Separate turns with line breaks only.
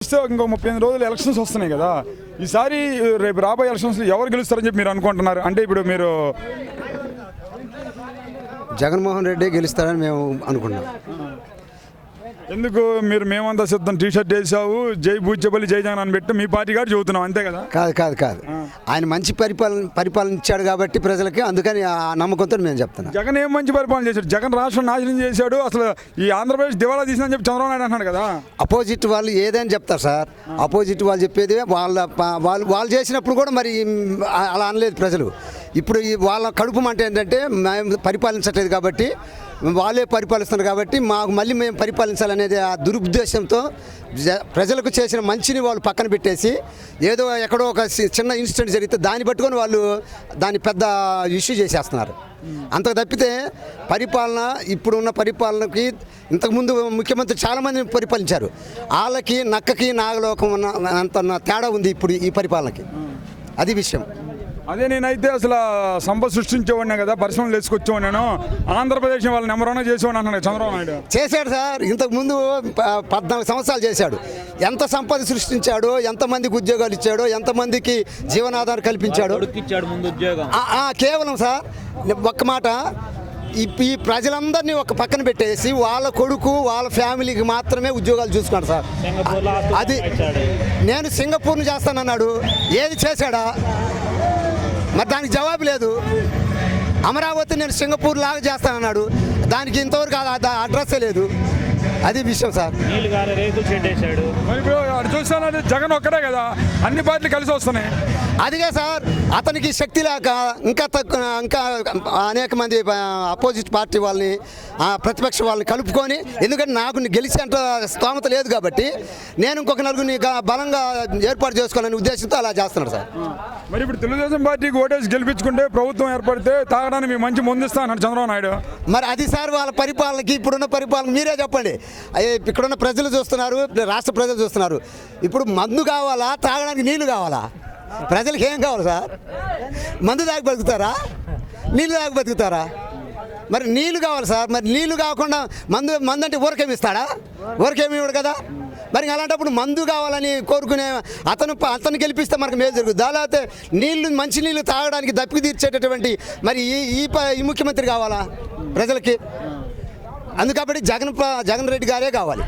ఇంకో 38 రోజులు ఎలక్షన్స్ వస్తున్నాయి కదా. ఈసారి రేపు రాబోయే ఎలక్షన్స్ ఎవరు గెలుస్తారని చెప్పి మీరు అనుకుంటున్నారు? అంటే ఇప్పుడు మీరు
జగన్మోహన్ రెడ్డి గెలుస్తారని మేము అనుకున్నాం.
ఎందుకు మీరు మేమంతా సిద్ధం టీషర్ట్ వేసావు జై బూచేపల్లి జై జగన్ అని పెట్టి మీ పార్టీ గారు చెబుతున్నాం అంతే కదా?
కాదు ఆయన మంచి పరిపాలన ఇచ్చాడు కాబట్టి ప్రజలకి, అందుకని ఆ నమ్మకంతో మేము చెప్తున్నాం.
జగన్ ఏం మంచి పరిపాలన చేశాడు? జగన్ రాష్ట్రం నాశనం చేశాడు, అసలు ఈ ఆంధ్రప్రదేశ్ దివాళా తీసిందని చెప్పి చంద్రబాబు నాయుడు అన్నాడు కదా.
అపోజిట్ వాళ్ళు ఏదైనా చెప్తారు సార్, అపోజిట్ వాళ్ళు చెప్పేది వాళ్ళు చేసినప్పుడు కూడా మరి అలా అనలేదు ప్రజలు. ఇప్పుడు వాళ్ళ కడుపు మంట ఏంటంటే మేము పరిపాలించట్లేదు కాబట్టి, వాళ్ళే పరిపాలిస్తున్నారు కాబట్టి మాకు మళ్ళీ మేము పరిపాలించాలనేది ఆ దురుద్దేశంతో ప్రజలకు చేసిన మంచిని వాళ్ళు పక్కన పెట్టేసి ఏదో ఎక్కడో ఒక చిన్న ఇన్సిడెంట్ జరిగితే దాన్ని పట్టుకొని వాళ్ళు దాన్ని పెద్ద ఇష్యూ చేసేస్తున్నారు. అంతకు తప్పితే పరిపాలన ఇప్పుడున్న పరిపాలనకి ఇంతకుముందు ముఖ్యమంత్రి చాలామంది పరిపాలించారు, వాళ్ళకి నక్కకి నాగలోకం అంత తేడా ఉంది ఇప్పుడు ఈ పరిపాలనకి. అది విషయం.
అదే నేనైతే అసలు సంపద సృష్టించేవాడినా కదా, పరిశ్రమలు తీసుకొచ్చేవాడినాను, ఆంధ్రప్రదేశ్ వాళ్ళ నెంబర్ 1 చేసేవాడిని అన్నాడు చంద్రబాబు నాయుడు.
చేశాడు సార్, ఇంతకుముందు 14 సంవత్సరాలు చేశాడు. ఎంత సంపద సృష్టించాడో, ఎంతమందికి ఉద్యోగాలు ఇచ్చాడో, ఎంతమందికి జీవనాధారం కల్పించాడో. కేవలం సార్ ఒక్క మాట, ఈ ప్రజలందరినీ ఒక పక్కన పెట్టేసి వాళ్ళ కొడుకు వాళ్ళ ఫ్యామిలీకి మాత్రమే ఉద్యోగాలు చూసుకున్నాడు సార్. అది నేను సింగపూర్ని చేస్తానన్నాడు, ఏది చేశాడా? మరి దానికి జవాబు లేదు. అమరావతి నేను సింగపూర్ లాగా చేస్తానన్నాడు, దానికి ఇంతవరకు అడ్రస్సే లేదు. అది విషయం సార్.
చూస్తానంటే జగన్ ఒక్కడే కదా, అన్ని పార్టీలు కలిసి వస్తున్నాయి.
అదిగా సార్, అతనికి శక్తి లేక ఇంకా అనేక మంది అపోజిట్ పార్టీ వాళ్ళని ప్రతిపక్ష వాళ్ళని కలుపుకొని, ఎందుకంటే నాకు గెలిచేంత స్తోమత లేదు కాబట్టి నేను ఇంకొక నలుగురిని బలంగా ఏర్పాటు చేసుకోవాలనే ఉద్దేశంతో అలా చేస్తున్నాడు సార్.
మరి ఇప్పుడు తెలుగుదేశం పార్టీకి ఓటేసి గెలిపించుకుంటే ప్రభుత్వం ఏర్పడితే తాగడానికి మేము మంచి ముందిస్తా అన్నాడు చంద్రబాబు నాయుడు.
మరి అది సార్ వాళ్ళ పరిపాలనకి, ఇప్పుడున్న పరిపాలన మీరే చెప్పండి. ఇక్కడున్న ప్రజలు చూస్తున్నారు, రాష్ట్ర ప్రజలు చూస్తున్నారు. ఇప్పుడు మందు కావాలా, తాగడానికి నీళ్లు కావాలా? ప్రజలకు ఏం కావాలి సార్? మందు తాగి బతుకుతారా, నీళ్ళు తాగి బతుకుతారా? మరి నీళ్లు కావాలి సార్. మరి నీళ్లు కాకుండా మందు అంటే ఊరకేమి ఇస్తాడా? ఊరకేమి ఇవ్వడు కదా. మరి అలాంటప్పుడు మందు కావాలని కోరుకునే అతను గెలిపిస్తే మనకు మేలు జరుగుతుంది. లేకపోతే మంచి నీళ్లు తాగడానికి దప్పికి తీర్చేటటువంటి మరి ఈ ముఖ్యమంత్రి కావాలా ప్రజలకి? అందుకబట్టి జగన్ రెడ్డి గారే కావాలి.